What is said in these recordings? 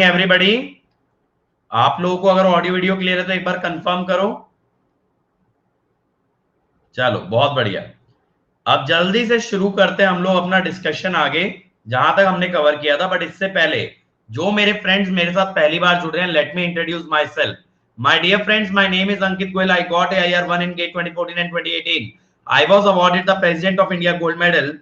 Everybody, आप लोगों को अगर ऑडियो वीडियो क्लियर है तो एक बार कंफर्म करो। चलो बहुत बढ़िया। अब जल्दी से शुरू करते हैं हम लोग अपना डिस्कशन आगे जहां तक हमने कवर किया था। बट इससे पहले जो मेरे फ्रेंड्स मेरे साथ पहली बार जुड़ रहे हैं, let me introduce myself. My dear friends, my name is Ankit Goyal. I got AIR 1 in GATE 2014 and 2018. I was awarded the President of India Gold Medal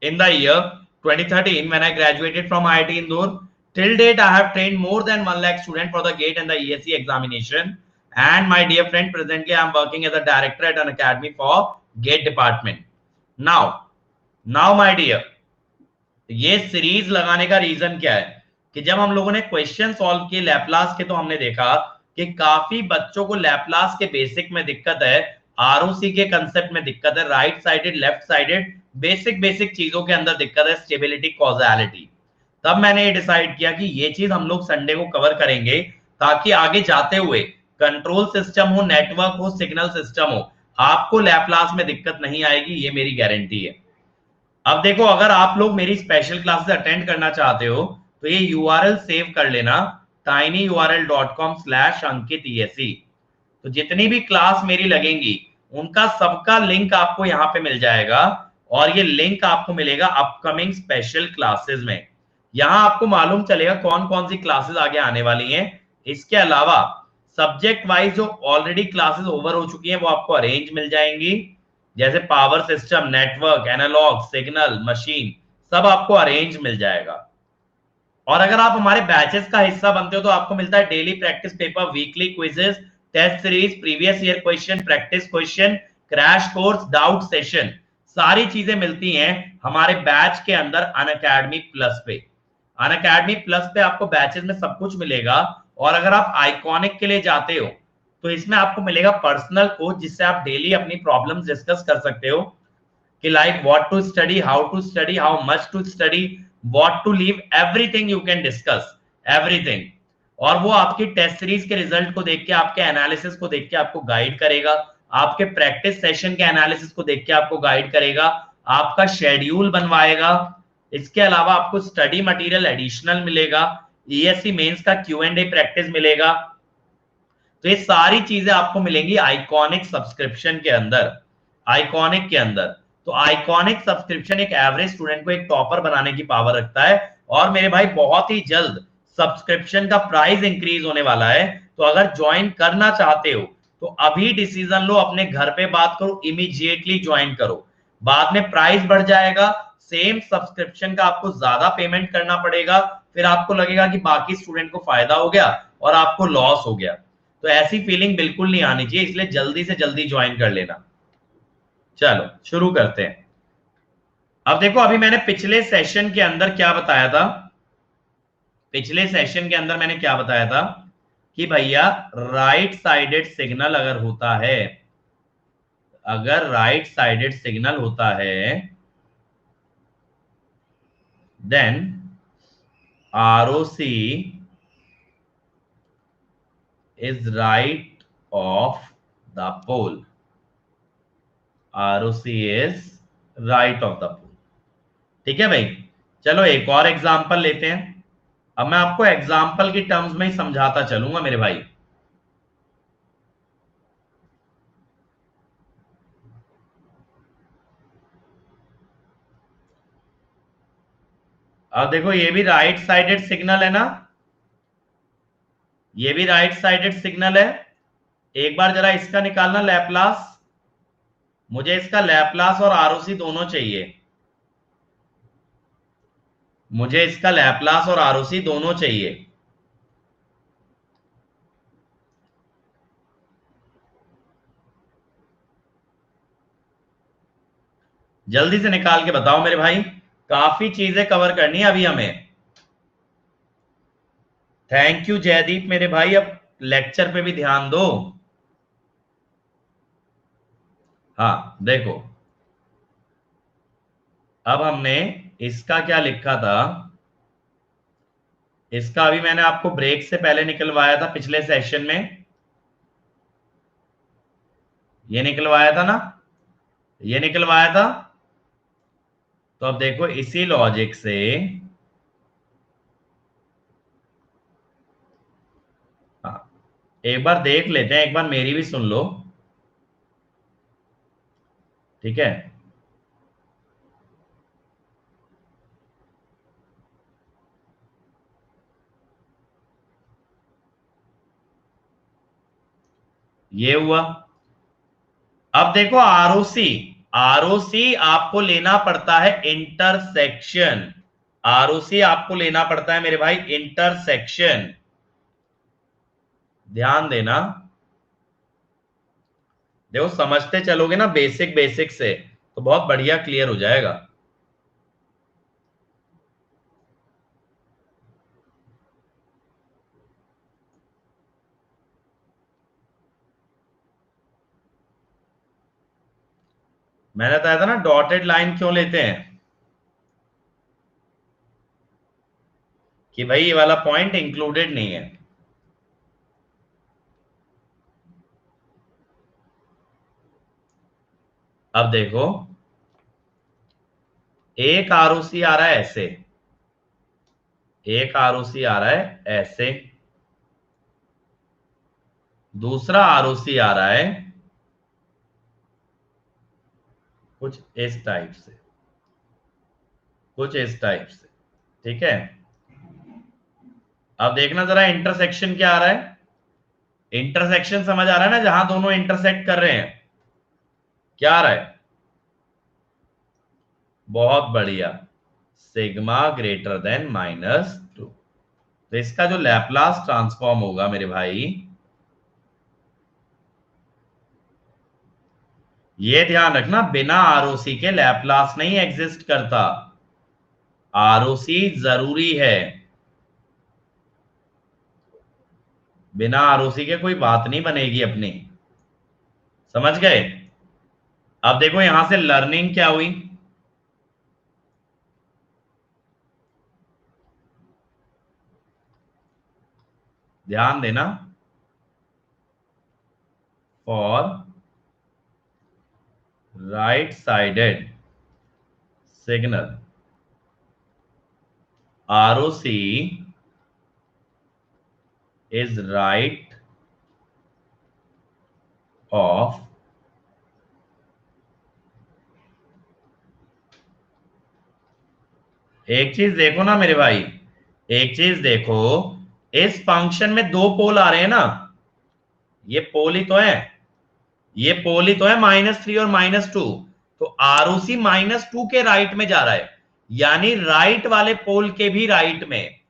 in the year 2013 when I graduated from IIT Indore. Till date, I have trained more than 1 lakh students for the GATE and the ESE examination. And my dear friend, presently I am working as a director at an academy for GATE department. Now my dear, ये series लगाने का reason क्या है कि जब हम लोगों ने क्वेश्चन सॉल्व किए लैपलास के, तो हमने देखा कि काफी बच्चों को लैपलास के बेसिक में दिक्कत है, आरओसी के कंसेप्ट में दिक्कत है, right sided left sided basic चीजों के अंदर दिक्कत है, स्टेबिलिटी कॉजालिटी। तब मैंने ये डिसाइड किया कि ये चीज हम लोग संडे को कवर करेंगे ताकि आगे जाते हुए कंट्रोल सिस्टम हो, नेटवर्क हो, सिग्नल सिस्टम हो, आपको लैपलास में दिक्कत नहीं आएगी, ये मेरी गारंटी है। अब देखो, अगर आप लोग मेरी स्पेशल क्लासेस अटेंड करना चाहते हो तो ये यूआरएल सेव कर लेना, tinyurl.com/ankitesi। तो जितनी भी क्लास मेरी लगेंगी उनका सबका लिंक आपको यहाँ पे मिल जाएगा, और ये लिंक आपको मिलेगा अपकमिंग स्पेशल क्लासेस में। यहाँ आपको मालूम चलेगा कौन कौन सी क्लासेस आगे आने वाली हैं। इसके अलावा सब्जेक्ट वाइज जो ऑलरेडी क्लासेस ओवर हो चुकी हैं वो आपको अरेंज मिल जाएंगी, जैसे power system, network, analog, signal, machine, सब आपको अरेंज मिल जाएगा। और अगर आप हमारे बैचेस का हिस्सा बनते हो तो आपको मिलता है daily practice paper, weekly quizzes, test series, previous year question, practice question, crash course, doubt session, सारी चीजें मिलती हैं हमारे बैच के अंदर अनअकैडमी प्लस पे। अनअकैडमी प्लस पे आपको बैचेस में सब कुछ मिलेगा। और अगर आप आइकॉनिक के लिए जाते हो तो इसमें आपको मिलेगा पर्सनल कोच, जिससे आप डेली अपनी प्रॉब्लम्स डिस्कस कर सकते हो कि like what to study, how to study, how much to study, what to leave, everything you can discuss, everything. और वो आपकी टेस्ट सीरीज के रिजल्ट को देख के, आपके एनालिसिस को देख के आपको गाइड करेगा, आपके प्रैक्टिस सेशन के एनालिसिस को देख के आपको गाइड करेगा, आपका शेड्यूल बनवाएगा। इसके अलावा आपको स्टडी मटेरियल एडिशनल मिलेगा, ईएससी मेंस का Q&A प्रैक्टिस मिलेगा। तो ये सारी चीजें आपको मिलेंगी आइकॉनिक सब्सक्रिप्शन के अंदर, आइकॉनिक के अंदर। तो आइकॉनिक सब्सक्रिप्शन एक एवरेज स्टूडेंट को एक टॉपर बनाने की पावर रखता है। और मेरे भाई बहुत ही जल्द सब्सक्रिप्शन का प्राइस इंक्रीज होने वाला है, तो अगर ज्वाइन करना चाहते हो तो अभी डिसीजन लो, अपने घर पे बात करो, इमीडिएटली ज्वाइन करो। बाद में प्राइस बढ़ जाएगा, सेम सब्सक्रिप्शन का आपको ज्यादा पेमेंट करना पड़ेगा, फिर आपको लगेगा कि बाकी स्टूडेंट को फायदा हो गया और आपको लॉस हो गया। तो ऐसी फीलिंग बिल्कुल नहीं आनी चाहिए, इसलिए जल्दी से जल्दी ज्वाइन कर लेना। चलो शुरू करते हैं। अब देखो, अभी मैंने पिछले सेशन के अंदर क्या बताया था, पिछले सेशन के अंदर मैंने क्या बताया था कि भैया राइट साइडेड सिग्नल अगर होता है, अगर राइट साइडेड सिग्नल होता है, then ROC is right of the pole. ROC is right of the pole. ठीक है भाई। चलो एक और एग्जांपल लेते हैं। अब मैं आपको एग्जांपल की टर्म्स में ही समझाता चलूंगा मेरे भाई। अब देखो, ये भी राइट साइडेड सिग्नल है ना, ये भी राइट साइडेड सिग्नल है। एक बार जरा इसका निकालना लैपलास, मुझे इसका लैपलास और आरओसी दोनों चाहिए, मुझे इसका लैपलास और आरओसी दोनों चाहिए। जल्दी से निकाल के बताओ मेरे भाई, काफी चीजें कवर करनी है अभी हमें। थैंक यू जयदीप मेरे भाई, अब लेक्चर पे भी ध्यान दो। हाँ देखो, अब हमने इसका क्या लिखा था, इसका अभी मैंने आपको ब्रेक से पहले निकलवाया था पिछले सेशन में, ये निकलवाया था ना, ये निकलवाया था। तो अब देखो, इसी लॉजिक से एक बार देख लेते हैं, एक बार मेरी भी सुन लो, ठीक है। ये हुआ। अब देखो आरओसी, आरओसी आपको लेना पड़ता है इंटरसेक्शन, आरओसी आपको लेना पड़ता है मेरे भाई इंटरसेक्शन, ध्यान देना। देखो समझते चलोगे ना बेसिक बेसिक से, तो बहुत बढ़िया क्लियर हो जाएगा। मैंने बताया था ना डॉटेड लाइन क्यों लेते हैं, कि भाई ये वाला पॉइंट इंक्लूडेड नहीं है। अब देखो एक आरओसी आ रहा है ऐसे, एक आरओसी आ रहा है ऐसे, दूसरा आरओसी आ रहा है कुछ इस टाइप से, कुछ इस टाइप से, ठीक है। अब देखना जरा इंटरसेक्शन क्या आ रहा है, इंटरसेक्शन समझ आ रहा है ना, जहां दोनों इंटरसेक्ट कर रहे हैं, क्या आ रहा है, बहुत बढ़िया, सिग्मा ग्रेटर देन -2। तो इसका जो लैपलास ट्रांसफॉर्म होगा मेरे भाई, ये ध्यान रखना बिना आरओसी के लैपलास नहीं एग्जिस्ट करता, आरओसी जरूरी है, बिना आरओसी के कोई बात नहीं बनेगी अपनी, समझ गए। अब देखो यहां से लर्निंग क्या हुई, ध्यान देना, for right sided signal ROC is right of एक चीज देखो ना मेरे भाई, एक चीज देखो, इस फंक्शन में दो पोल आ रहे हैं ना, ये पोल ही तो है, ये पोल ही तो है -3 और -2, तो आरओसी -2 के राइट में जा रहा है, यानी राइट वाले पोल के भी राइट में,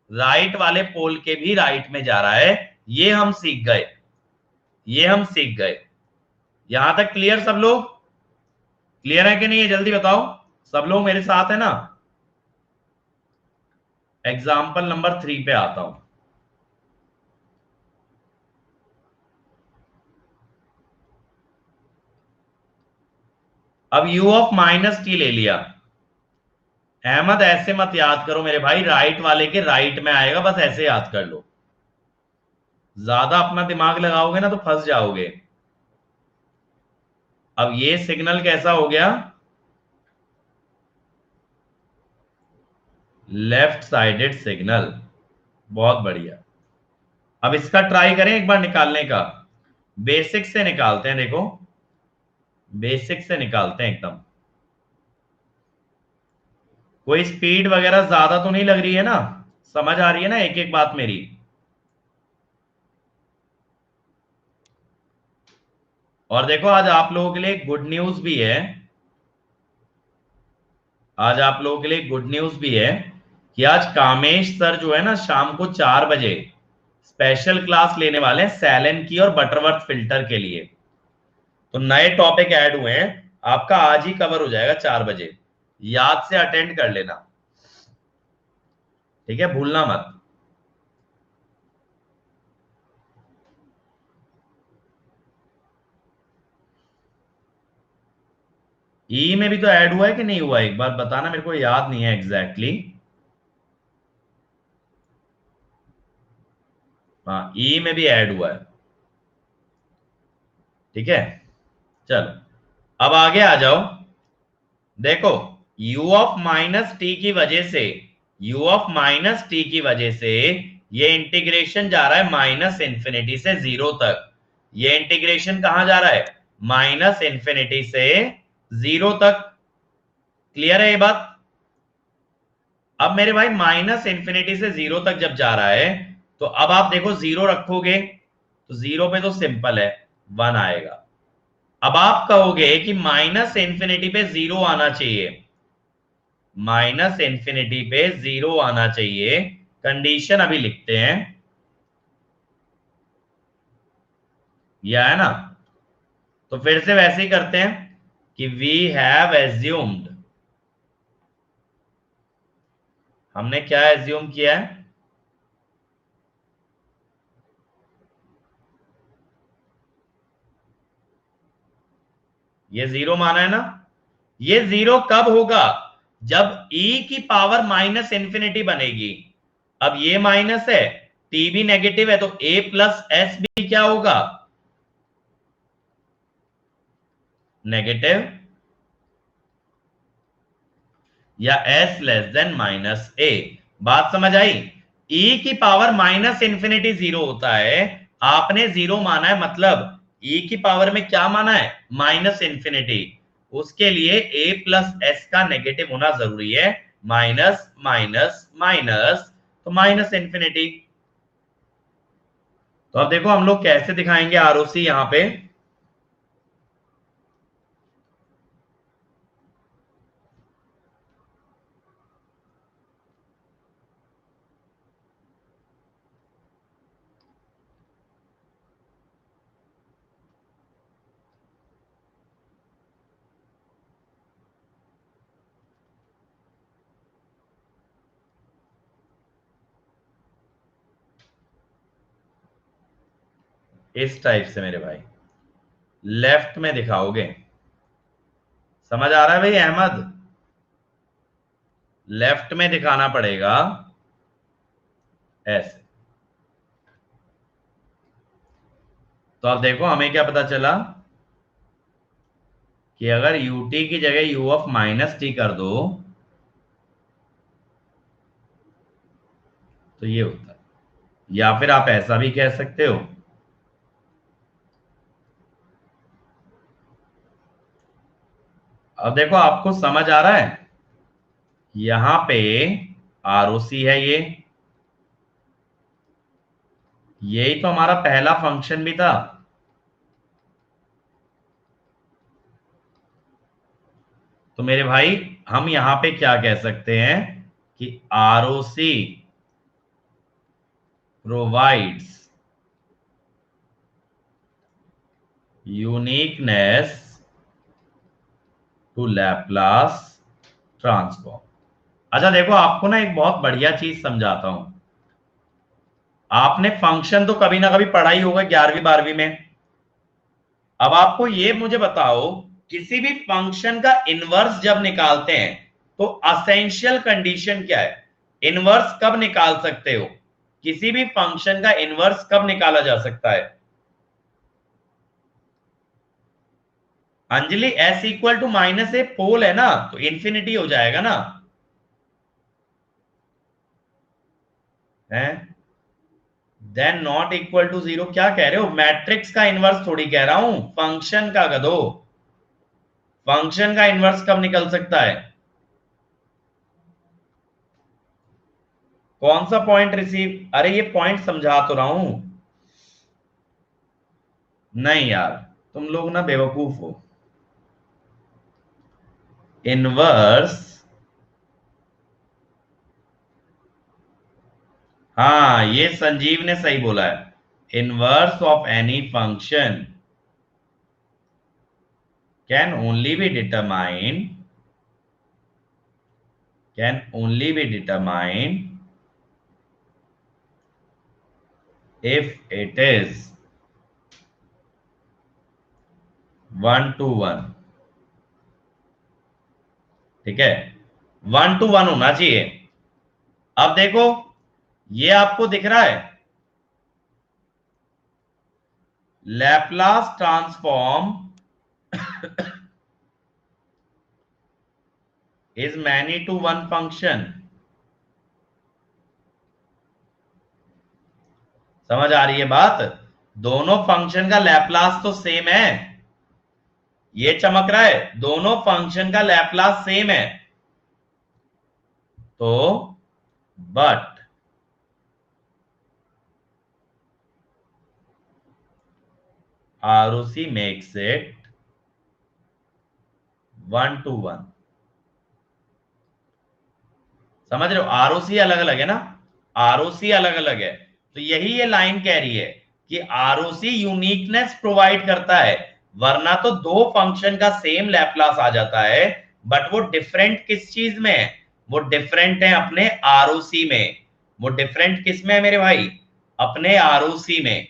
राइट वाले पोल के भी राइट में जा रहा है, ये हम सीख गए, ये हम सीख गए। यहां तक क्लियर सब लोग, क्लियर है कि नहीं है जल्दी बताओ, सब लोग मेरे साथ है ना। एग्जाम्पल नंबर 3 पे आता हूं। अब u ऑफ -t ले लिया, अहमद ऐसे मत याद करो मेरे भाई, राइट वाले के राइट में आएगा, बस ऐसे याद कर लो, ज्यादा अपना दिमाग लगाओगे ना तो फंस जाओगे। अब ये सिग्नल कैसा हो गया, लेफ्ट साइडेड सिग्नल, बहुत बढ़िया। अब इसका ट्राई करें एक बार निकालने का, बेसिक से निकालते हैं, देखो बेसिक से निकालते हैं एकदम, कोई स्पीड वगैरह ज्यादा तो नहीं लग रही है ना, समझ आ रही है ना एक एक बात मेरी। और देखो आज आप लोगों के लिए गुड न्यूज भी है, आज आप लोगों के लिए गुड न्यूज भी है, कि आज कामेश सर जो है ना शाम को 4 बजे स्पेशल क्लास लेने वाले हैं सैलन की और बटरवर्थ फिल्टर के लिए, तो नए टॉपिक ऐड हुए हैं, आपका आज ही कवर हो जाएगा 4 बजे, याद से अटेंड कर लेना, ठीक है, भूलना मत। ई में भी तो ऐड हुआ है कि नहीं हुआ, एक बार बताना, मेरे को याद नहीं है एग्जैक्टली exactly। हाँ ई में भी ऐड हुआ है, ठीक है। चलो अब आगे आ जाओ, देखो u ऑफ -t की वजह से, u ऑफ -t की वजह से ये इंटीग्रेशन जा रहा है माइनस इंफिनिटी से जीरो तक। ये इंटीग्रेशन कहां जा रहा है? माइनस इंफिनिटी से जीरो तक। क्लियर है ये बात? अब मेरे भाई माइनस इंफिनिटी से जीरो तक जब जा रहा है, तो अब आप देखो जीरो रखोगे तो जीरो पे तो सिंपल है, वन आएगा। अब आप कहोगे कि माइनस इंफिनिटी पे जीरो आना चाहिए, माइनस इंफिनिटी पे जीरो आना चाहिए। कंडीशन अभी लिखते हैं, यह है ना। तो फिर से वैसे ही करते हैं कि वी हैव एज्यूम्ड, हमने क्या एज्यूम किया है? ये जीरो माना है ना। ये जीरो कब होगा? जब e की पावर माइनस इंफिनिटी बनेगी। अब ये माइनस है, t भी नेगेटिव है, तो a प्लस एस भी क्या होगा? नेगेटिव, या s लेस देन माइनस ए। बात समझ आई? e की पावर माइनस इंफिनिटी जीरो होता है, आपने जीरो माना है, मतलब e की पावर में क्या माना है? Minus infinity. उसके लिए a प्लस एस का नेगेटिव होना जरूरी है, माइनस माइनस माइनस, तो माइनस इंफिनिटी। तो अब देखो हम लोग कैसे दिखाएंगे आरओसी यहां पे। इस टाइप से मेरे भाई लेफ्ट में दिखाओगे। समझ आ रहा है भाई अहमद? लेफ्ट में दिखाना पड़ेगा ऐसे। तो अब देखो हमें क्या पता चला कि अगर ut की जगह u ऑफ माइनस टी कर दो तो ये होता है। या फिर आप ऐसा भी कह सकते हो, अब देखो आपको समझ आ रहा है, यहां पे आरओसी है ये, यही तो हमारा पहला फंक्शन भी था। तो मेरे भाई हम यहां पे क्या कह सकते हैं कि ROC provides uniqueness to Laplace transform. अच्छा देखो आपको ना एक बहुत बढ़िया चीज समझाता हूं। आपने फंक्शन तो कभी ना कभी पढ़ा ही होगा 11वीं 12वीं में। अब आपको ये मुझे बताओ, किसी भी फंक्शन का इनवर्स जब निकालते हैं तो असेंशियल कंडीशन क्या है? इनवर्स कब निकाल सकते हो? किसी भी फंक्शन का इनवर्स कब निकाला जा सकता है? अंजलि s equal to minus a pole है ना, तो इंफिनिटी हो जाएगा ना। है then not equal to zero, क्या कह रहे हो? मैट्रिक्स का इनवर्स थोड़ी कह रहा हूं, फंक्शन का गधो। फंक्शन का इनवर्स कब निकल सकता है? कौन सा पॉइंट रिसीव? अरे ये पॉइंट समझा तो रहा हूं। नहीं यार, तुम लोग ना बेवकूफ हो। इनवर्स, हाँ ये संजीव ने सही बोला है। Inverse of any function can only be determined, can only be determined if it is 1 to 1। ठीक है, 1 to 1 होना चाहिए। अब देखो ये आपको दिख रहा है, Laplace transform is many to one function. समझ आ रही है बात? दोनों फंक्शन का लैप्लास तो सेम है, ये चमक रहा है, दोनों फंक्शन का लैप्लास सेम है। तो but ROC makes it 1-to-1। समझ रहे हो? ROC अलग अलग है ना, ROC अलग अलग है। तो यही ये लाइन कह रही है कि ROC यूनिकनेस प्रोवाइड करता है, वरना तो दो फंक्शन का सेम लैप्लास आ जाता है, बट वो डिफरेंट किस चीज में है? वो डिफरेंट है अपने ROC में। वो डिफरेंट किस में है मेरे भाई? अपने ROC में।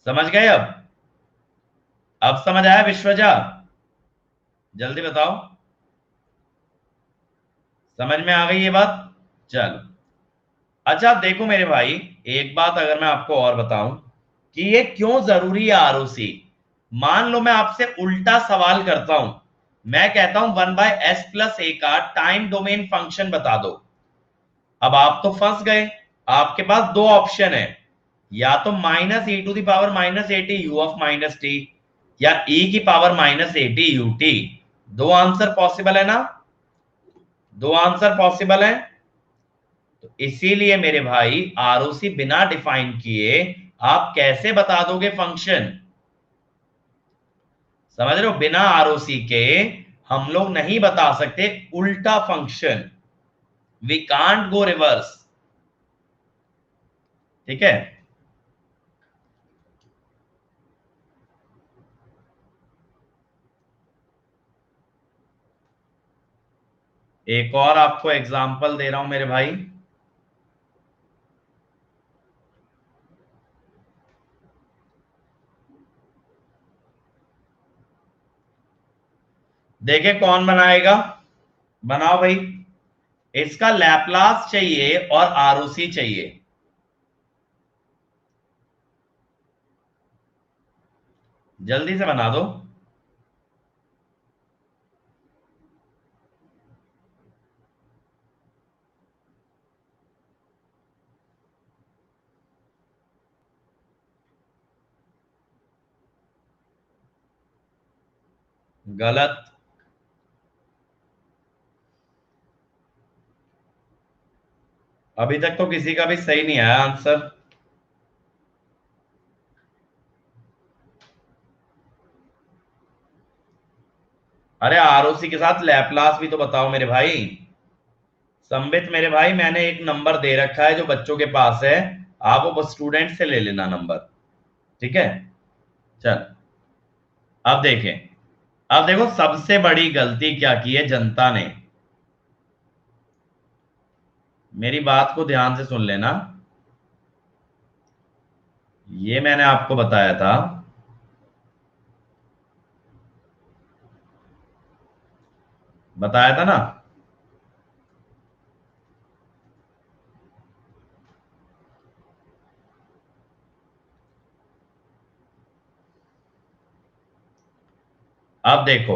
समझ गए अब समझ आया विश्वजा? जल्दी बताओ, समझ में आ गई ये बात? चलो, अच्छा देखो मेरे भाई, एक बात अगर मैं आपको और बताऊं कि ये क्यों जरूरी है ROC। मान लो मैं आपसे उल्टा सवाल करता हूं, मैं कहता हूं 1/s+a का टाइम डोमेन फंक्शन बता दो। अब आप तो फंस गए, आपके पास दो ऑप्शन है, या तो -e⁻−at u(-t), या e⁻−at ut। दो आंसर पॉसिबल है ना? दो आंसर पॉसिबल है। तो इसीलिए मेरे भाई ROC बिना डिफाइन किए आप कैसे बता दोगे फंक्शन? समझ रहे हो? बिना ROC के हम लोग नहीं बता सकते उल्टा function, we can't go reverse. ठीक है? एक और आपको एग्जांपल दे रहा हूं मेरे भाई। देखे कौन बनाएगा? बनाओ भाई। इसका लैप्लास चाहिए और ROC चाहिए। जल्दी से बना दो। गलत। अभी तक तो किसी का भी सही नहीं आया आंसर। अरे ROC के साथ लैप्लास भी तो बताओ मेरे भाई। संबित मेरे भाई, मैंने एक नंबर दे रखा है जो बच्चों के पास है, आप वो स्टूडेंट से ले लेना नंबर। ठीक है? चल, अब देखें। अब देखो सबसे बड़ी गलती क्या की है जनता ने। मेरी बात को ध्यान से सुन लेना। ये मैंने आपको बताया था, बताया था ना। अब देखो,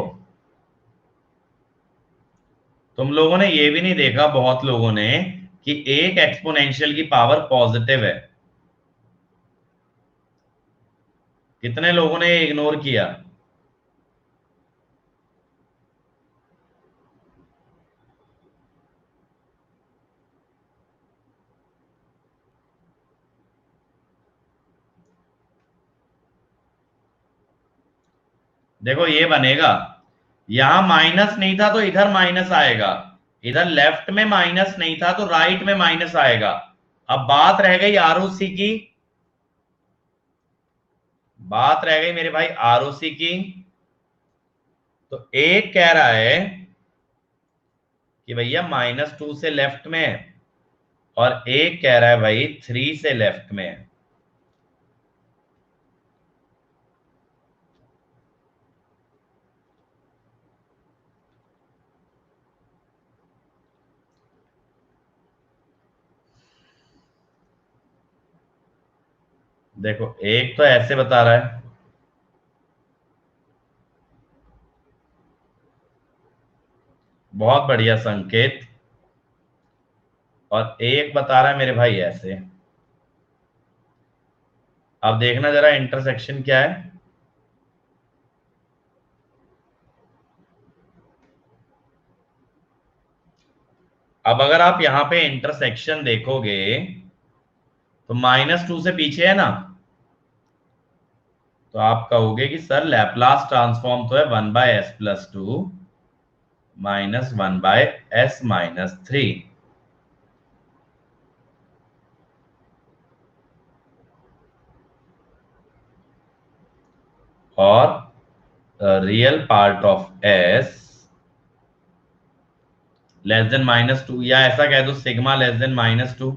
तुम लोगों ने ये भी नहीं देखा, बहुत लोगों ने, कि एक एक्सपोनेंशियल की पावर पॉजिटिव है। कितने लोगों ने इग्नोर किया? देखो ये बनेगा, यहां माइनस नहीं था तो इधर माइनस आएगा, इधर लेफ्ट में माइनस नहीं था तो राइट में माइनस आएगा। अब बात रह गई ROC की, बात रह गई मेरे भाई ROC की। तो एक कह रहा है कि भैया -2 से लेफ्ट में है, और एक कह रहा है भाई 3 से लेफ्ट में है। देखो एक तो ऐसे बता रहा है, बहुत बढ़िया संकेत, और एक बता रहा है मेरे भाई ऐसे। अब देखना जरा इंटरसेक्शन क्या है। अब अगर आप यहां पे इंटरसेक्शन देखोगे तो -2 से पीछे है ना, तो आप कहोगे कि सर लैपलास ट्रांसफॉर्म तो है 1/s+2 -1/s-3। और real part of S less than -2, या ऐसा कह दो सिग्मा लेस देन -2।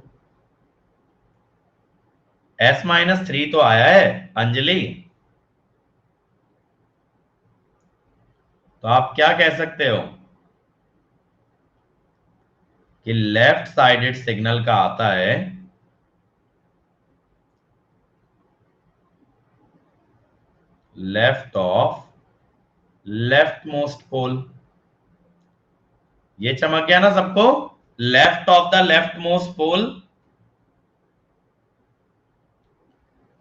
S-3 तो आया है अंजलि। तो आप क्या कह सकते हो कि लेफ्ट साइडेड सिग्नल का आता है left of left most pole. ये चमक गया ना सबको, left of the left most pole,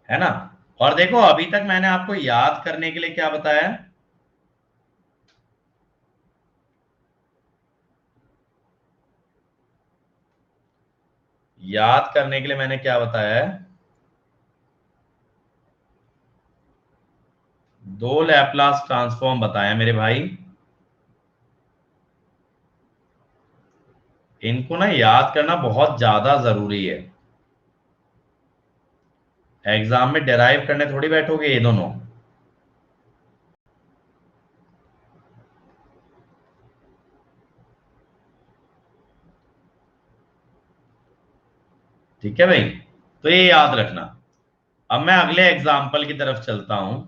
है ना। और देखो अभी तक मैंने आपको याद करने के लिए क्या बताया, याद करने के लिए मैंने क्या बताया है, दो लैपलास ट्रांसफॉर्म बताया मेरे भाई। इनको ना याद करना बहुत ज्यादा जरूरी है। एग्जाम में डेराइव करने थोड़ी बैठोगे ये दोनों। ठीक है भाई, तो ये याद रखना। अब मैं अगले एग्जाम्पल की तरफ चलता हूं।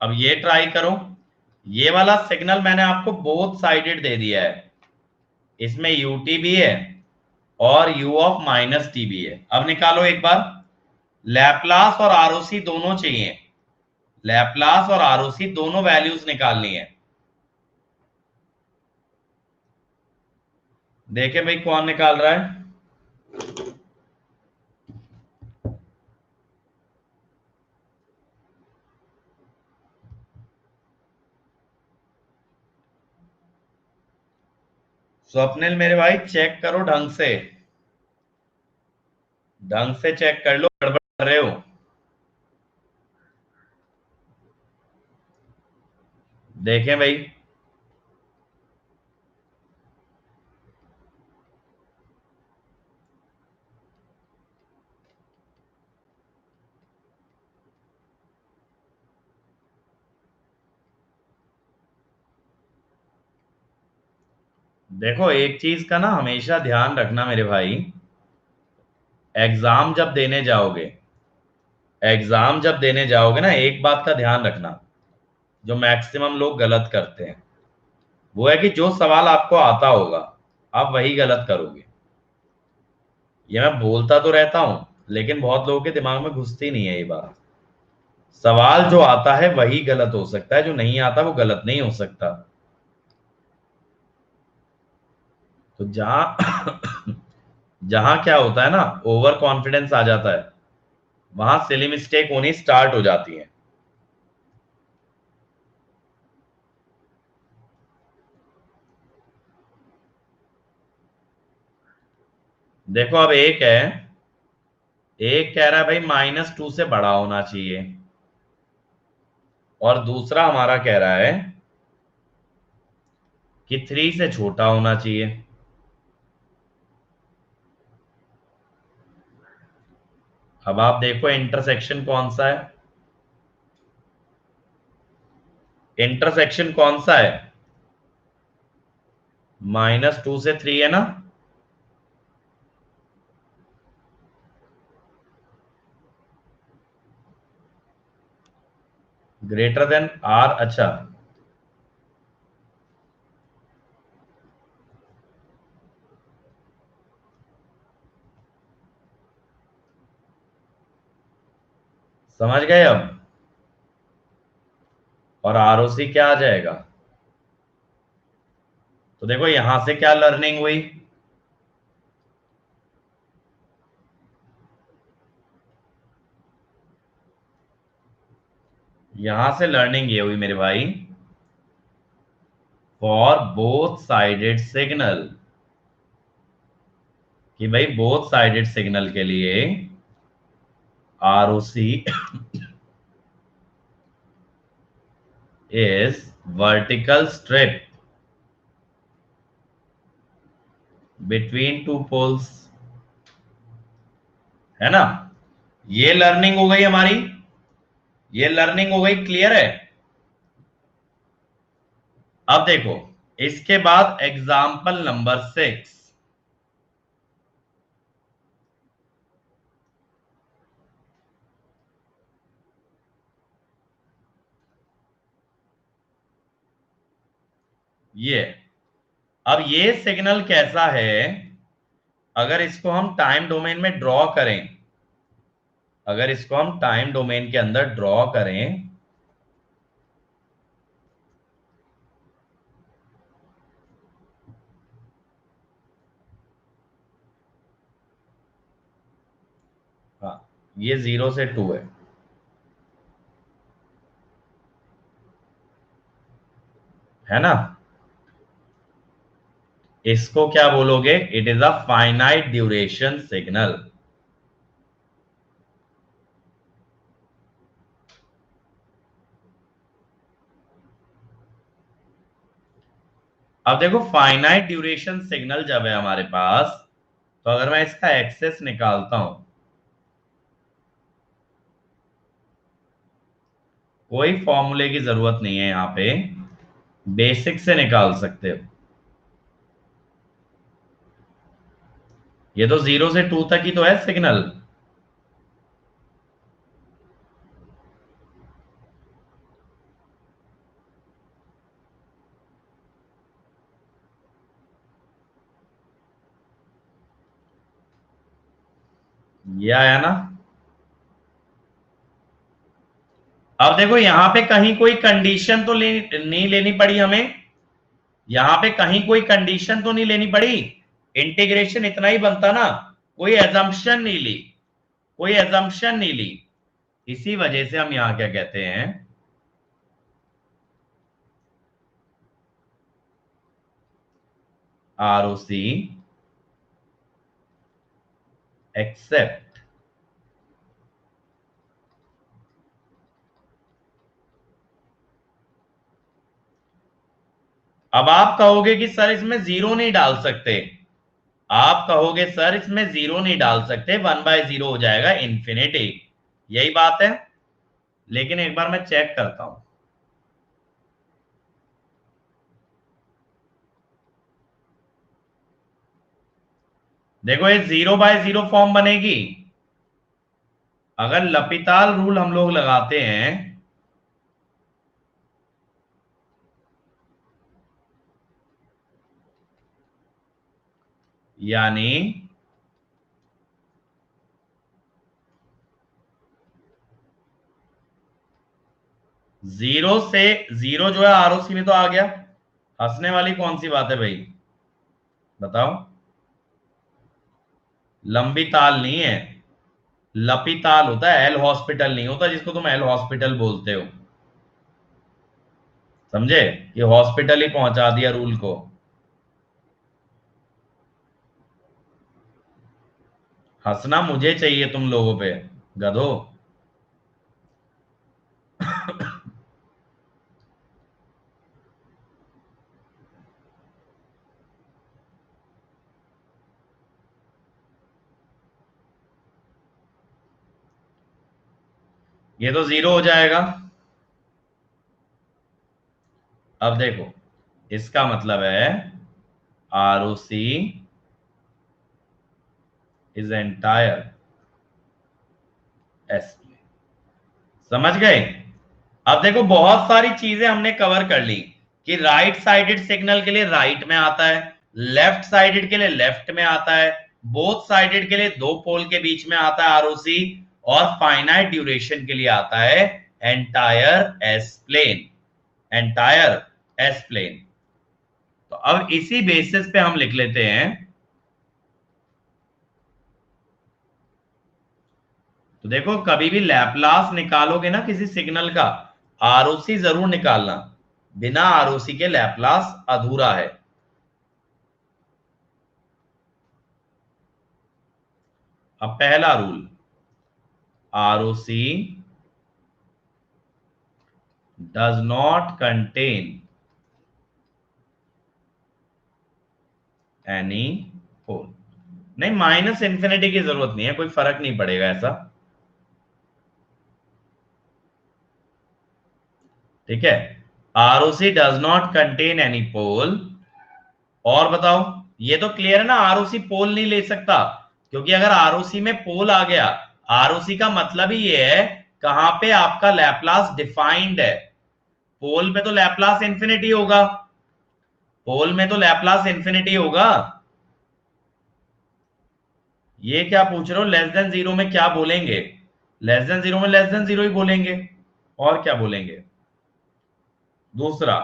अब ये ट्राई करो। ये वाला सिग्नल मैंने आपको बोथ साइडेड दे दिया है, इसमें यूटी भी है और u ऑफ -t भी है। अब निकालो एक बार, लैपलास और आरओसी दोनों चाहिए, लैपलास और आरओसी दोनों वैल्यूज निकालनी है। देखे भाई कौन निकाल रहा है। स्वप्निल मेरे भाई चेक करो ढंग से, ढंग से चेक कर लो, गड़बड़ कर रहे हो। देखें भाई, देखो एक चीज का ना हमेशा ध्यान रखना मेरे भाई, एग्जाम जब देने जाओगे, एग्जाम जब देने जाओगे ना, एक बात का ध्यान रखना जो मैक्सिमम लोग गलत करते हैं, वो है कि जो सवाल आपको आता होगा आप वही गलत करोगे। ये मैं बोलता तो रहता हूं, लेकिन बहुत लोगों के दिमाग में घुसती नहीं है ये बात। सवाल जो आता है वही गलत हो सकता है, जो नहीं आता वो गलत नहीं हो सकता। तो जहां जहां क्या होता है ना, ओवर कॉन्फिडेंस आ जाता है, वहां सिली मिस्टेक होनी स्टार्ट हो जाती है। देखो अब एक है, एक कह रहा है भाई -2 से बड़ा होना चाहिए, और दूसरा हमारा कह रहा है कि 3 से छोटा होना चाहिए। अब आप देखो इंटरसेक्शन कौन सा है, इंटरसेक्शन कौन सा है, -2 से 3 है ना। ग्रेटर देन आर, अच्छा। समझ गए अब? और आरओसी क्या आ जाएगा? तो देखो यहां से क्या लर्निंग हुई, यहां से लर्निंग ये हुई मेरे भाई, फॉर बोथ साइडेड सिग्नल, कि भाई बोथ साइडेड सिग्नल के लिए ROC is vertical strip between two poles, है ना? ये लर्निंग हो गई हमारी, ये लर्निंग हो गई, क्लियर है? अब देखो इसके बाद एग्जाम्पल नंबर 6। ये अब ये सिग्नल कैसा है, अगर इसको हम टाइम डोमेन में ड्रॉ करें, अगर इसको हम टाइम डोमेन के अंदर ड्रॉ करें, हाँ ये 0 से 2 है ना? इसको क्या बोलोगे? It is a finite duration signal. अब देखो फाइनाइट ड्यूरेशन सिग्नल जब है हमारे पास, तो अगर मैं इसका एक्सेस निकालता हूं, कोई फॉर्मूले की जरूरत नहीं है यहां पे, बेसिक से निकाल सकते हो। ये तो 0 से 2 तक ही तो है सिग्नल। ये आया ना? अब देखो यहां पे कहीं कोई कंडीशन तो नहीं लेनी पड़ी हमें, यहां पे कहीं कोई कंडीशन तो नहीं लेनी पड़ी, इंटीग्रेशन इतना ही बनता ना, कोई एजम्पशन नहीं ली, कोई एजम्पशन नहीं ली। इसी वजह से हम यहां क्या कहते हैं, आरओसी एक्सेप्ट। अब आप कहोगे कि सर इसमें जीरो नहीं डाल सकते, आप कहोगे सर इसमें जीरो नहीं डाल सकते, 1/0 हो जाएगा इन्फिनिटी, यही बात है। लेकिन एक बार मैं चेक करता हूं, देखो ये 0/0 फॉर्म बनेगी। अगर लपिताल रूल हम लोग लगाते हैं, यानी 0 से 0 जो है आरओसी में तो आ गया, हंसने वाली कौन सी बात है भाई, बताओ? लंबी ताल नहीं है, लपी ताल होता है, एल हॉस्पिटल नहीं होता जिसको तुम एल हॉस्पिटल बोलते हो, समझे? ये हॉस्पिटल ही पहुंचा दिया रूल को। हंसना मुझे चाहिए तुम लोगों पे, गधो। ये तो 0 हो जाएगा। अब देखो इसका मतलब है आरओसी इज एंटायर एस, समझ गए? अब देखो बहुत सारी चीजें हमने कवर कर ली, कि राइट साइडेड सिग्नल के लिए राइट में आता है, लेफ्ट साइडेड के लिए लेफ्ट में आता है, बोथ साइडेड के लिए दो पोल के बीच में आता है आरओसी, और फाइनाइट ड्यूरेशन के लिए आता है entire S plane, entire S plane. तो अब इसी बेसिस पे हम लिख लेते हैं, तो देखो कभी भी लैपलास निकालोगे ना किसी सिग्नल का, आरओसी जरूर निकालना, बिना आरओसी के लैपलास अधूरा है। अब पहला rule, ROC does not contain any pole. नहीं, माइनस इंफिनिटी की जरूरत नहीं है, कोई फर्क नहीं पड़ेगा ऐसा, ठीक है। ROC does not contain any pole. और बताओ, ये तो क्लियर है ना, आरओसी पोल नहीं ले सकता, क्योंकि अगर आरओसी में पोल आ गया, आरओसी का मतलब ही ये है कहां पे आपका लैपलास डिफाइंड है। पोल पे तो लैपलास इंफिनिटी होगा, पोल में तो लैपलास इंफिनिटी होगा। ये क्या पूछ रहे हो, लेस देन जीरो में क्या बोलेंगे, लेस देन जीरो में लेस देन जीरो ही बोलेंगे, और क्या बोलेंगे। दूसरा,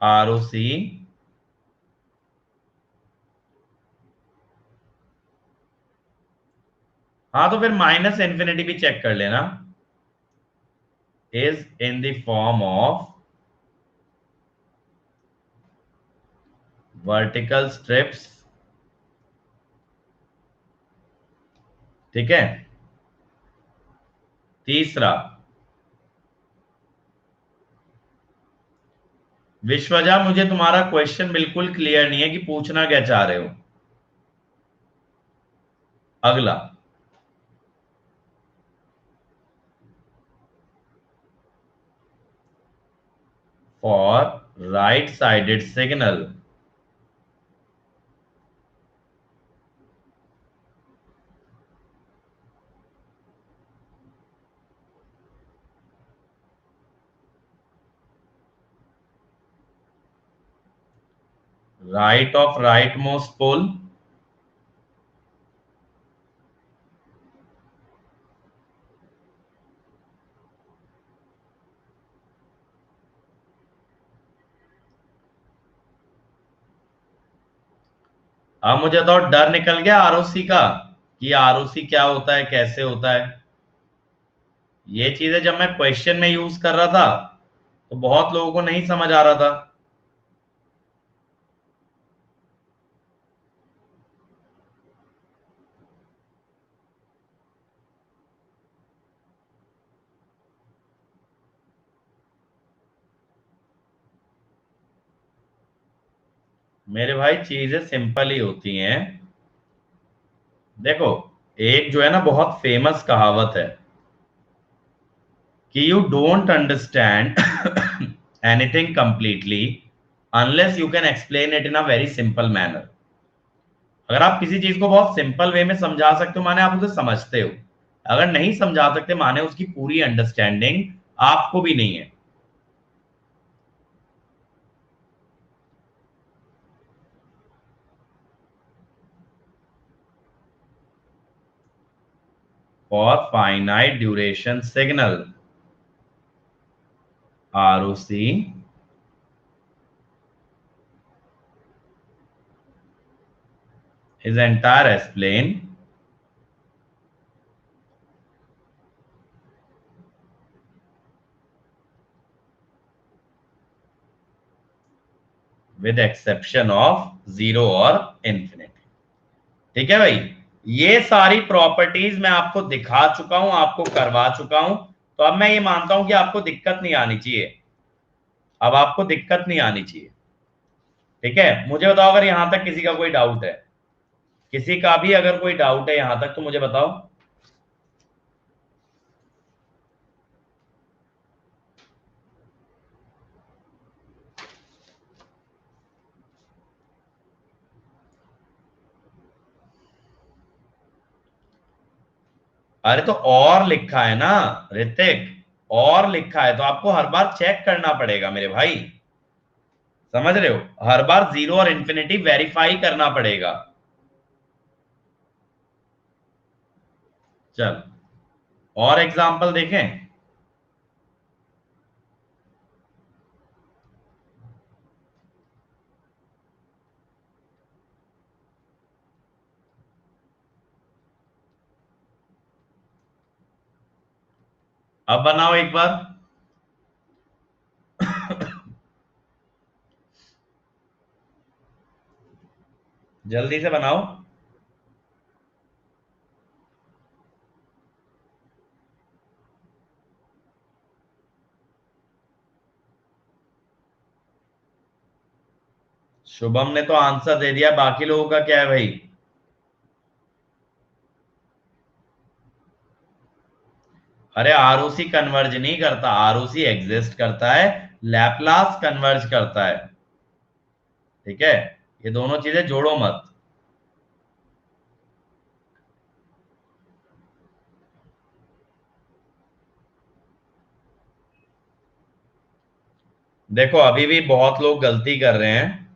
आरओसी हाँ, तो फिर माइनस इंफिनिटी भी चेक कर लेना, is in the form of vertical strips, ठीक है। तीसरा, विश्वजा मुझे तुम्हारा क्वेश्चन बिल्कुल क्लियर नहीं है कि पूछना क्या चाह रहे हो। अगला, for right sided signal right of right most pole, अब मुझे तो डर निकल गया आरओसी का, कि आरओसी क्या होता है, कैसे होता है। ये चीजें जब मैं क्वेश्चन में यूज कर रहा था तो बहुत लोगों को नहीं समझ आ रहा था। मेरे भाई चीजें सिंपल ही होती हैं। देखो, एक जो है ना बहुत फेमस कहावत है कि you don't understand anything completely unless you can explain it in a very simple manner. अगर आप किसी चीज को बहुत सिंपल वे में समझा सकते हो माने आप उसे समझते हो, अगर नहीं समझा सकते माने उसकी पूरी अंडरस्टैंडिंग आपको भी नहीं है। For finite duration signal, ROC is entire S plane with exception of zero और इंफिनिटी, ठीक है भाई। ये सारी प्रॉपर्टीज मैं आपको दिखा चुका हूं, आपको करवा चुका हूं, तो अब मैं ये मानता हूं कि आपको दिक्कत नहीं आनी चाहिए, अब आपको दिक्कत नहीं आनी चाहिए, ठीक है। मुझे बताओ अगर यहां तक किसी का कोई डाउट है, किसी का भी अगर कोई डाउट है यहां तक तो मुझे बताओ। अरे तो और लिखा है ना ऋतिक, और लिखा है तो आपको हर बार चेक करना पड़ेगा मेरे भाई, समझ रहे हो, हर बार जीरो और इंफिनिटी वेरीफाई करना पड़ेगा। चल और एग्जाम्पल देखें। अब बनाओ एक बार। जल्दी से बनाओ। शुभम ने तो आंसर दे दिया, बाकी लोगों का क्या है भाई? अरे आरओसी कन्वर्ज नहीं करता, आरओसी एग्जिस्ट करता है, लैपलास कन्वर्ज करता है। ठीक है, ये दोनों चीजें जोड़ो मत। देखो अभी भी बहुत लोग गलती कर रहे हैं।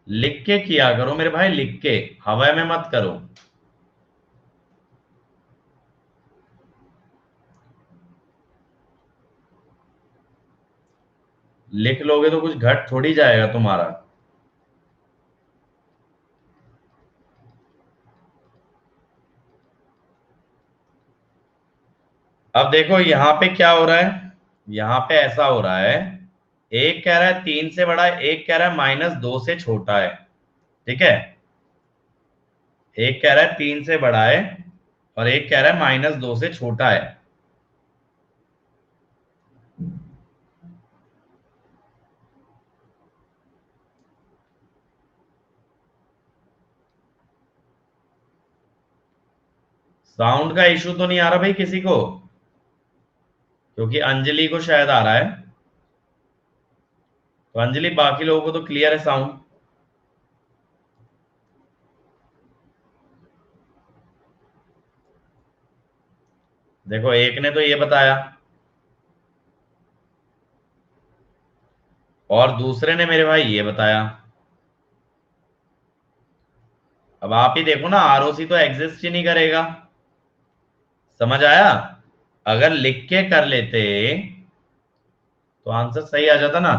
लिख के किया करो मेरे भाई, लिख के, हवा में मत करो। लिख लोगे तो कुछ घट थोड़ी जाएगा तुम्हारा। अब देखो यहां पे क्या हो रहा है, यहां पे ऐसा हो रहा है, एक कह रहा है 3 से बड़ा है, एक कह रहा है -2 से छोटा है। ठीक है, एक कह रहा है 3 से बड़ा है और एक कह रहा है -2 से छोटा है। साउंड का इशू तो नहीं आ रहा भाई किसी को? क्योंकि अंजलि को शायद आ रहा है। तो अंजलि बाकी लोगों को तो क्लियर है साउंड। देखो एक ने तो ये बताया और दूसरे ने मेरे भाई ये बताया। अब आप ही देखो ना, आरओसी तो एग्जिस्ट ही नहीं करेगा। समझ आया? अगर लिख के कर लेते तो आंसर सही आ जाता ना।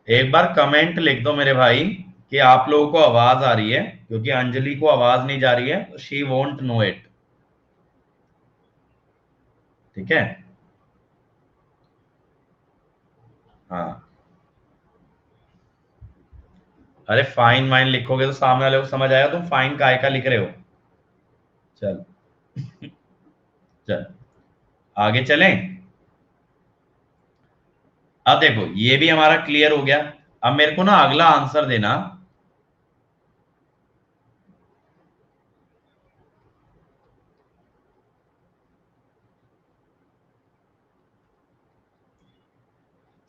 एक बार कमेंट लिख दो मेरे भाई कि आप लोगों को आवाज आ रही है, क्योंकि अंजलि को आवाज नहीं जा रही है, तो शी वोंट नो इट। ठीक है। हाँ, अरे फाइन वाइन लिखोगे तो सामने वाले को समझ आएगा तुम फाइन काय का लिख रहे हो। चल, चल आगे चलें। अब देखो ये भी हमारा क्लियर हो गया। अब मेरे को ना अगला आंसर देना।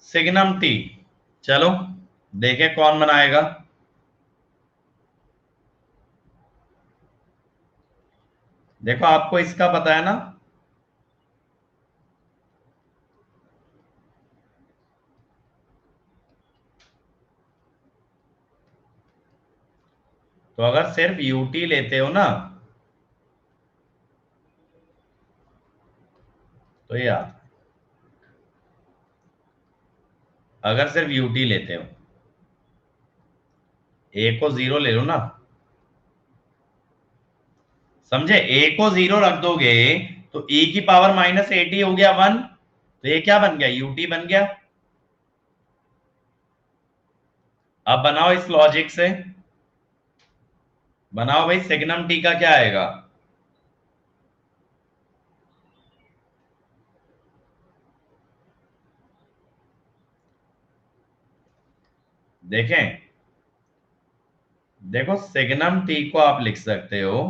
Signum T. चलो देखे कौन बनाएगा। देखो आपको इसका पता है ना। तो अगर सिर्फ यूटी लेते हो ना, तो ये आता है। अगर सिर्फ यूटी लेते हो, ए को 0 ले लो ना। समझे? ए को 0 रख दोगे तो e की पावर -80 हो गया 1। तो ये क्या बन गया? यूटी बन गया। अब बनाओ इस लॉजिक से। बनाओ भाई, सिग्नम टी का क्या आएगा? देखें, देखो सिग्नम टी को आप लिख सकते हो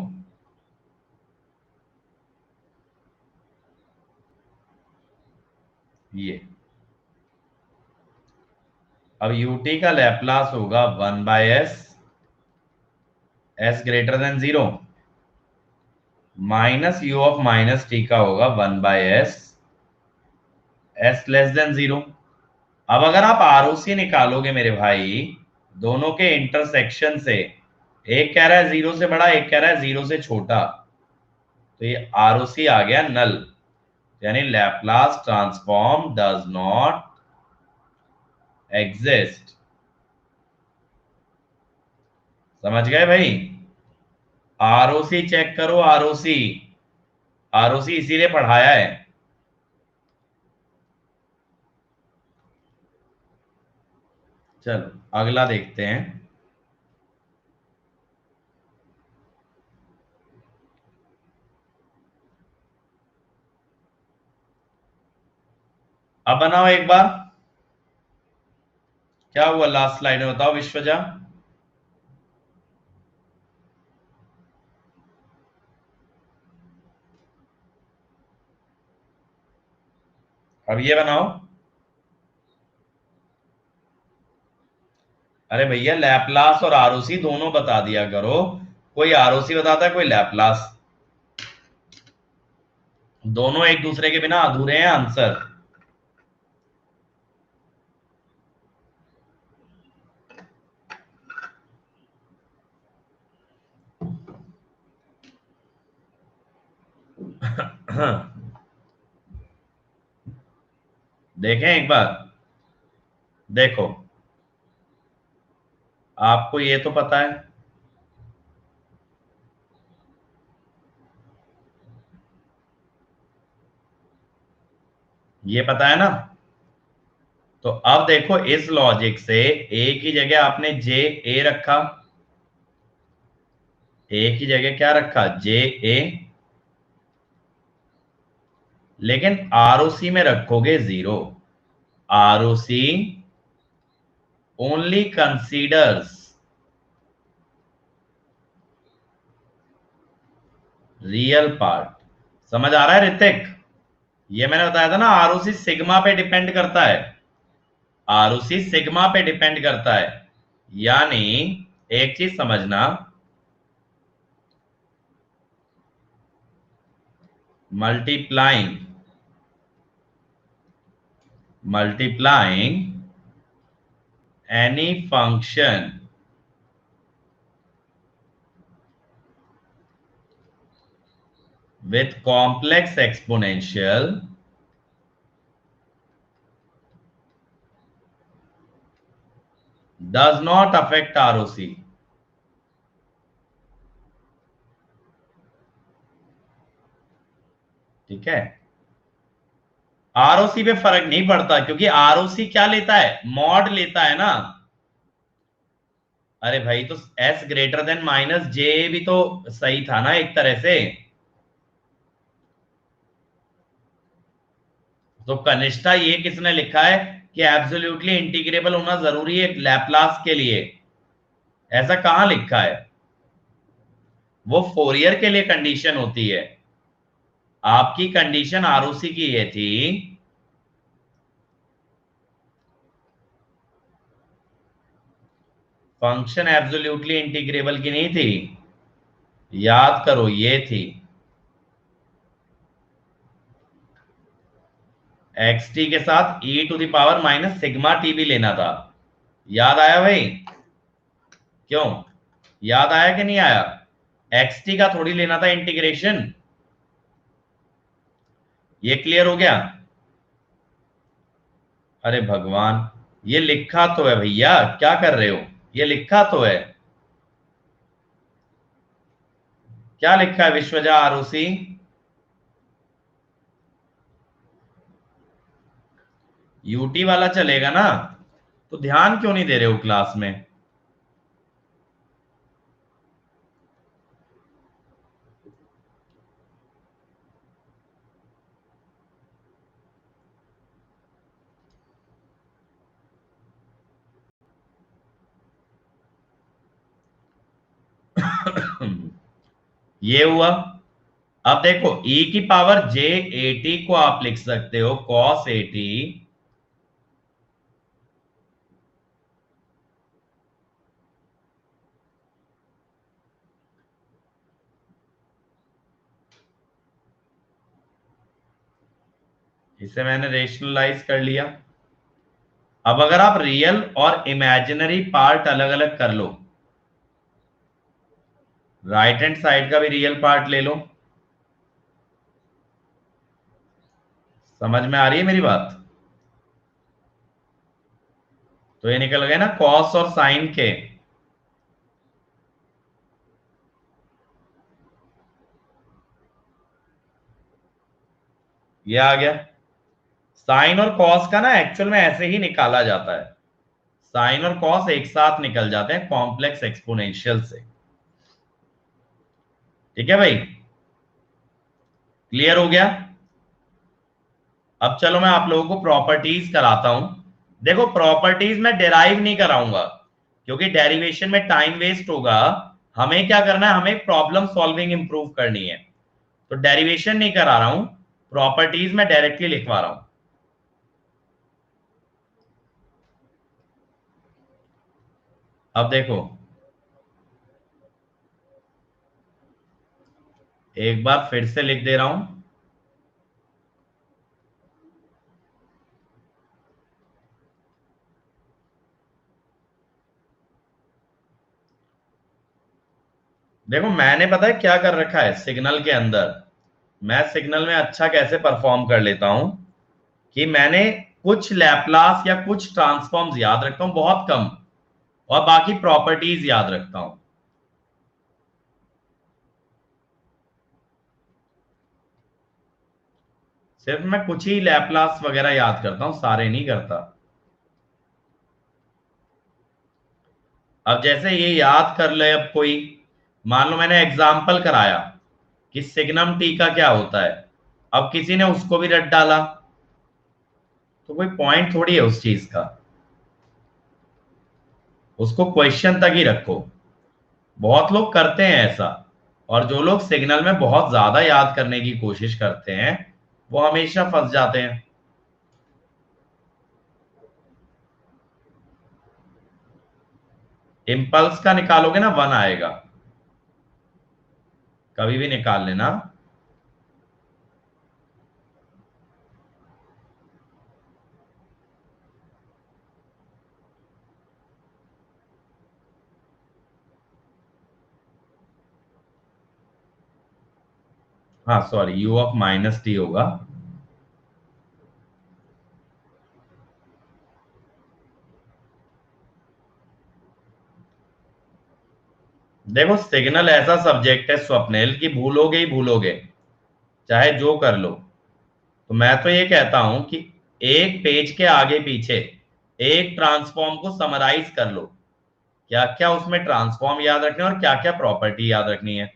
ये अब ut का लैप्लास होगा 1/s, s greater than 0, minus u of minus t का होगा 1/s, s लेस देन 0। अब अगर आप आरओसी निकालोगे मेरे भाई दोनों के इंटरसेक्शन से, एक कह रहा है 0 से बड़ा, एक कह रहा है 0 से छोटा, तो ये आरओसी आ गया नल, यानी Laplace transform does not exist. समझ गए भाई? आरओसी चेक करो, आरओसी, आरओसी इसीलिए पढ़ाया है। चलो अगला देखते हैं। अब बनाओ एक बार, क्या हुआ लास्ट स्लाइड में बताओ विश्वजा। अब ये बनाओ। अरे भैया लैपलास और आरओसी दोनों बता दिया करो, कोई आरओसी बताता है कोई लैपलास, दोनों एक दूसरे के बिना अधूरे हैं आंसर। देखें एक बार, देखो आपको ये तो पता है, ये पता है ना। तो अब देखो इस लॉजिक से ए की जगह आपने जे ए रखा, ए की जगह क्या रखा, जे ए, लेकिन आरओसी में रखोगे 0। ROC only considers real part. समझ आ रहा है ऋतिक? ये मैंने बताया था ना, आरओसी सिग्मा पे डिपेंड करता है, आरओसी सिग्मा पे डिपेंड करता है। यानी एक चीज समझना, multiplying multiplying any function with complex exponential does not affect ROC। ठीक है, आरओसी पे फर्क नहीं पड़ता, क्योंकि आरओसी क्या लेता है, मॉड लेता है ना। अरे भाई तो s ग्रेटर देन माइनस जे भी तो सही था ना एक तरह से। तो कनिष्ठा ये किसने लिखा है कि एब्सोल्युटली इंटीग्रेबल होना जरूरी है लैपलास के लिए, ऐसा कहां लिखा है? वो फोरियर के लिए कंडीशन होती है, आपकी कंडीशन आरओसी की ये थी, फंक्शन एब्सोल्युटली इंटीग्रेबल की नहीं थी, याद करो ये थी, एक्स टी के साथ e to the power minus sigma t भी लेना था। याद आया भाई? क्यों, याद आया कि नहीं आया? एक्स टी का थोड़ी लेना था इंटीग्रेशन। ये क्लियर हो गया? अरे भगवान, ये लिखा तो है भैया, क्या कर रहे हो, ये लिखा तो है। क्या लिखा है विश्वजा आरओसी? यूटी वाला चलेगा ना, तो ध्यान क्यों नहीं दे रहे हो क्लास में? ये हुआ, अब देखो e की पावर j at को आप लिख सकते हो cos at, इसे मैंने रेशनलाइज कर लिया। अब अगर आप रियल और इमेजिनरी पार्ट अलग अलग कर लो, राइट हैंड साइड का भी रियल पार्ट ले लो। समझ में आ रही है मेरी बात? तो ये निकल गए ना कॉस और साइन के। ये आ गया। साइन और कॉस का ना एक्चुअल में ऐसे ही निकाला जाता है, साइन और कॉस एक साथ निकल जाते हैं कॉम्प्लेक्स एक्सपोनेंशियल से। ठीक है भाई, क्लियर हो गया? अब चलो मैं आप लोगों को प्रॉपर्टीज कराता हूं। देखो प्रॉपर्टीज मैं डेराइव नहीं कराऊंगा, क्योंकि डेरिवेशन में टाइम वेस्ट होगा। हमें क्या करना है, हमें प्रॉब्लम सॉल्विंग इंप्रूव करनी है। तो डेरिवेशन नहीं करा रहा हूं, प्रॉपर्टीज में डायरेक्टली लिखवा रहा हूं। अब देखो, एक बार फिर से लिख दे रहा हूं। देखो मैंने पता है क्या कर रखा है सिग्नल के अंदर, मैं सिग्नल में अच्छा कैसे परफॉर्म कर लेता हूं कि मैंने कुछ लैपलास या कुछ ट्रांसफॉर्म्स याद रखता हूं बहुत कम, और बाकी प्रॉपर्टीज याद रखता हूं। सिर्फ मैं कुछ ही लैपलास वगैरह याद करता हूं, सारे नहीं करता। अब जैसे ये याद कर ले, अब कोई मान लो मैंने एग्जाम्पल कराया कि सिग्नम टी का क्या होता है, अब किसी ने उसको भी रट डाला, तो कोई पॉइंट थोड़ी है उस चीज का। उसको क्वेश्चन तक ही रखो। बहुत लोग करते हैं ऐसा, और जो लोग सिग्नल में बहुत ज्यादा याद करने की कोशिश करते हैं वो हमेशा फंस जाते हैं। इम्पल्स का निकालोगे ना 1 आएगा, कभी भी निकाल लेना। हाँ sorry, u of minus T होगा। देखो सिग्नल ऐसा सब्जेक्ट है स्वप्निल कि भूलोगे ही भूलोगे, चाहे जो कर लो। तो मैं तो ये कहता हूं कि एक पेज के आगे पीछे एक ट्रांसफॉर्म को समराइज कर लो, क्या क्या उसमें ट्रांसफॉर्म याद रखने और क्या क्या प्रॉपर्टी याद रखनी है।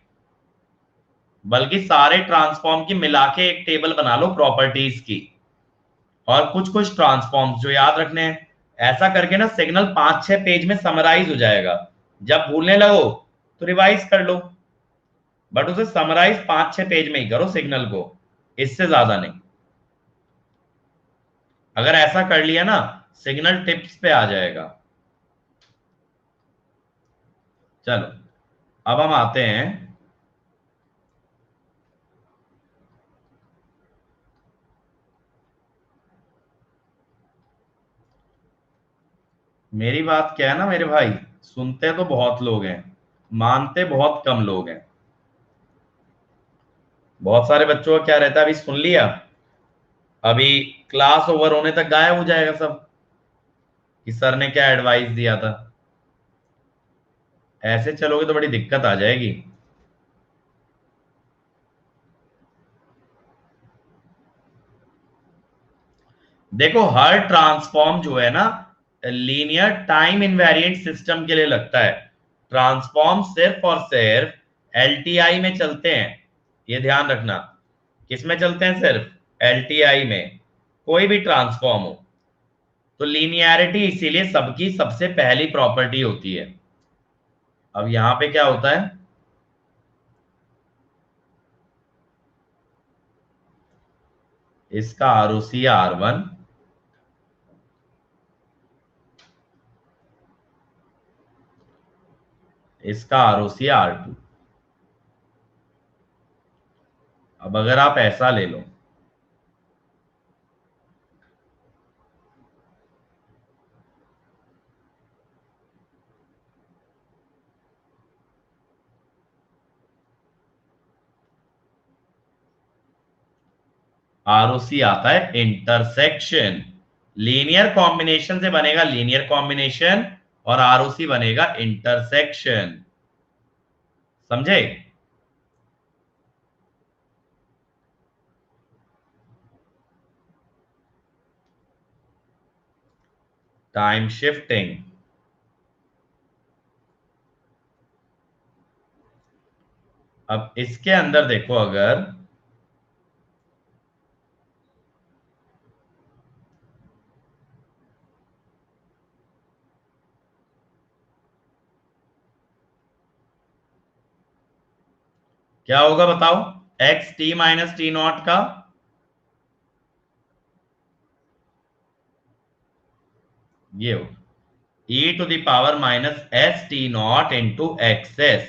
बल्कि सारे ट्रांसफॉर्म की मिला के एक टेबल बना लो प्रॉपर्टीज की, और कुछ कुछ ट्रांसफॉर्म्स जो याद रखने हैं। ऐसा करके ना सिग्नल 5-6 पेज में समराइज हो जाएगा। जब भूलने लगो तो रिवाइज कर लो, बट उसे समराइज 5-6 पेज में ही करो सिग्नल को, इससे ज्यादा नहीं। अगर ऐसा कर लिया ना, सिग्नल टिप्स पे आ जाएगा। चलो अब हम आते हैं, मेरी बात क्या है ना मेरे भाई, सुनते तो बहुत लोग हैं, मानते बहुत कम लोग हैं। बहुत सारे बच्चों का क्या रहता है, अभी सुन लिया, अभी क्लास ओवर होने तक गायब हो जाएगा सब कि सर ने क्या एडवाइस दिया था। ऐसे चलोगे तो बड़ी दिक्कत आ जाएगी। देखो हर ट्रांसफॉर्म जो है ना लीनियर टाइम इनवेरिएंट सिस्टम के लिए लगता है। ट्रांसफॉर्म सिर्फ और सिर्फ एलटीआई में चलते हैं, ये ध्यान रखना। किस में चलते हैं? सिर्फ एलटीआई में, कोई भी ट्रांसफॉर्म हो। तो लीनियरिटी इसीलिए सबकी सबसे पहली प्रॉपर्टी होती है। अब यहां पे क्या होता है, इसका आरओसी R1, इसका आरओसी R2। अब अगर आप ऐसा ले लो, आरओसी आता है इंटरसेक्शन। लीनियर कॉम्बिनेशन से बनेगा लीनियर कॉम्बिनेशन, और आरओसी बनेगा इंटरसेक्शन। समझे? Time shifting. अब इसके अंदर देखो, अगर क्या होगा बताओ, X T minus T not का, ये हो e to the power minus S T not into X S,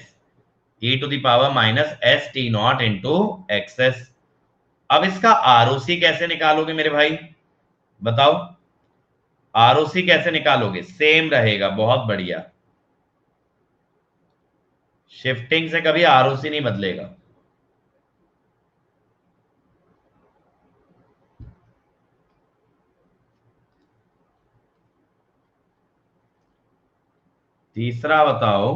e to the power minus S T not into X S. अब इसका आरओसी कैसे निकालोगे मेरे भाई, बताओ? आरओसी कैसे निकालोगे? सेम रहेगा, बहुत बढ़िया। शिफ्टिंग से कभी आरओसी नहीं बदलेगा। तीसरा बताओ,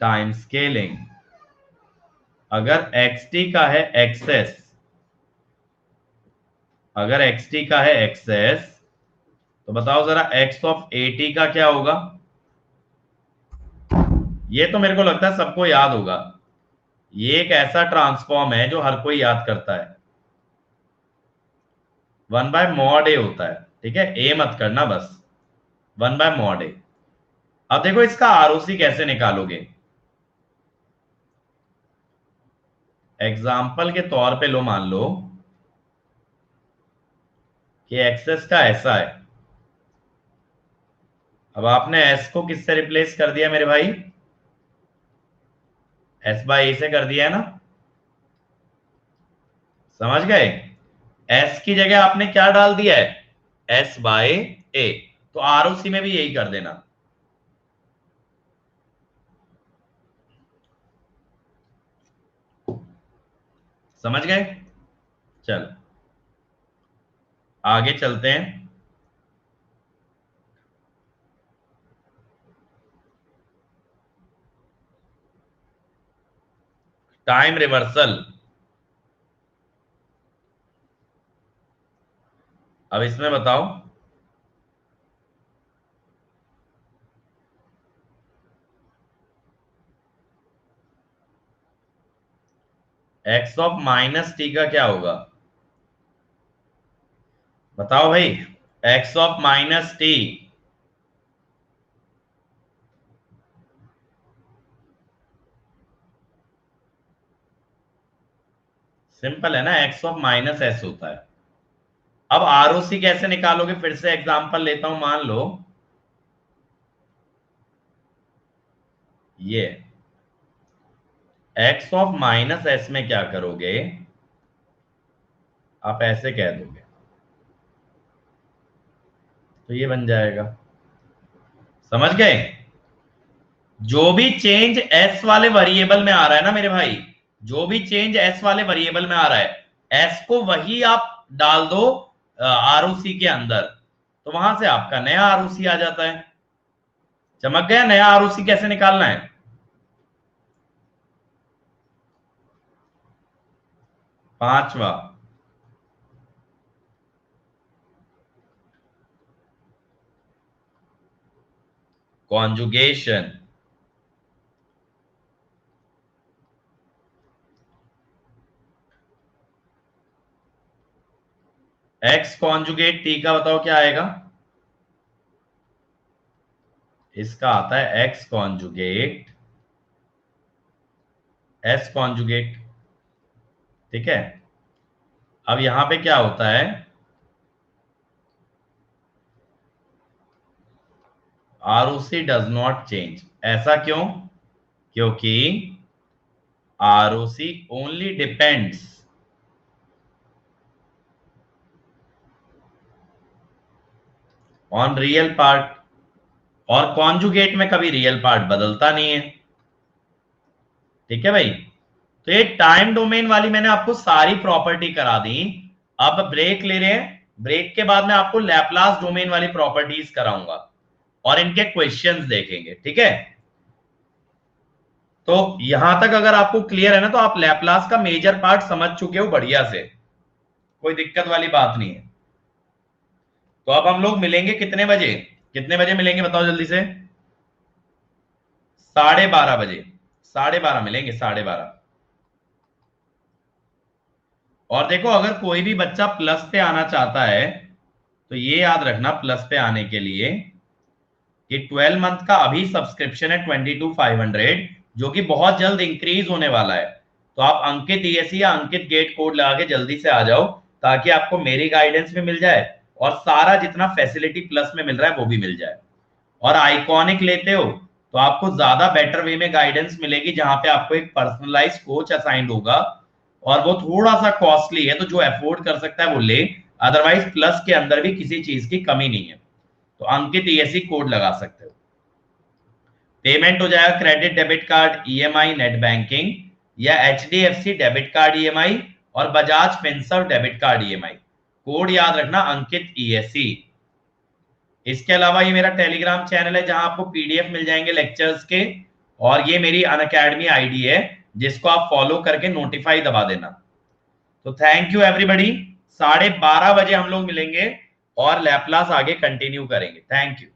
टाइम स्केलिंग। अगर xt का है एक्सेस, अगर xt का है एक्सेस, तो बताओ जरा x ऑफ at का क्या होगा? ये तो मेरे को लगता है सबको याद होगा। ये एक ऐसा ट्रांसफॉर्म है जो हर कोई याद करता है। 1/mod a होता है, ठीक है, ए मत करना बस, 1/mod a। अब देखो इसका आरओसी कैसे निकालोगे। एग्जाम्पल के तौर पे लो, मान लो कि एक्सेस का ऐसा है। अब आपने s को किससे रिप्लेस कर दिया मेरे भाई? s/a से कर दिया है ना? समझ गए? s की जगह आपने क्या डाल दिया है? s/a। तो आरओसी में भी यही कर देना। समझ गए? चल, आगे चलते हैं। Time reversal. अब इसमें बताओ, x ऑफ माइनस टी का क्या होगा? बताओ भाई, x of minus T. Simple है ना, x ऑफ माइनस एस होता है। अब आरओसी कैसे निकालोगे? फिर से एग्जांपल लेता हूं, मान लो ये x ऑफ माइनस एस में क्या करोगे, आप ऐसे कह दोगे तो ये बन जाएगा। समझ गए? जो भी चेंज एस वाले वेरिएबल में आ रहा है ना मेरे भाई, जो भी चेंज एस वाले वेरिएबल में आ रहा है, एस को वही आप डाल दो आरओसी के अंदर, तो वहां से आपका नया आरओसी आ जाता है। चमक गया? नया आरओसी कैसे निकालना है? पांचवा, कॉन्जुगेशन। एक्स कॉन्जुगेट टी का बताओ क्या आएगा? इसका आता है एक्स कॉन्जुगेट एस कॉन्जुगेट। ठीक है। अब यहां पे क्या होता है, आरओसी डज नॉट चेंज। ऐसा क्यों? क्योंकि ROC only depends on real part, और कॉन्जुगेट में कभी रियल पार्ट बदलता नहीं है। ठीक है भाई। तो ये टाइम डोमेन वाली मैंने आपको सारी प्रॉपर्टी करा दी। अब ब्रेक ले रहे हैं, ब्रेक के बाद मैं आपको लैपलास डोमेन वाली प्रॉपर्टीज कराऊंगा और इनके क्वेश्चंस देखेंगे। ठीक है। तो यहां तक अगर आपको क्लियर है ना, तो आप लैपलास का मेजर पार्ट समझ चुके हो बढ़िया से, कोई दिक्कत वाली बात नहीं है। तो अब हम लोग मिलेंगे कितने बजे, कितने बजे मिलेंगे बताओ जल्दी से? 12:30 बजे, 12:30 मिलेंगे, 12:30। और देखो, अगर कोई भी बच्चा प्लस पे आना चाहता है तो ये याद रखना, प्लस पे आने के लिए कि 12 मंथ का अभी सब्सक्रिप्शन है 22,500, जो कि बहुत जल्द इंक्रीज होने वाला है। तो आप अंकित ईएससी या अंकित गेट कोड लगा के जल्दी से आ जाओ, ताकि आपको मेरी गाइडेंस भी मिल जाए और सारा जितना फैसिलिटी प्लस में मिल रहा है वो भी मिल जाए। और आइकॉनिक लेते हो तो आपको ज्यादा बेटर वे में गाइडेंस मिलेगी, जहां पे आपको एक पर्सनलाइज कोच असाइंड होगा, और वो थोड़ा सा कॉस्टली है, तो जो अफोर्ड कर सकता है वो ले, अदरवाइज प्लस के अंदर भी किसी चीज की कमी नहीं है। तो अंकित ईएससी कोड लगा सकते हो। पेमेंट हो जाएगा credit debit card, EMI, net banking, या एचडीएफसी डेबिट कार्ड ईएमआई, और Bajaj Finserv debit card EMI. Code याद रखना, अंकित ईएससी। इसके अलावा ये मेरा टेलीग्राम चैनल है, जहां आपको पीडीएफ मिल जाएंगे लेक्चर्स के, और ये मेरी अनअकैडमी आईडी है, जिसको आप फॉलो करके नोटिफाई दबा देना। तो थैंक यू एवरीबॉडी। 12:30 बजे हम लोग मिलेंगे और लैपलास आगे कंटिन्यू करेंगे। Thank you.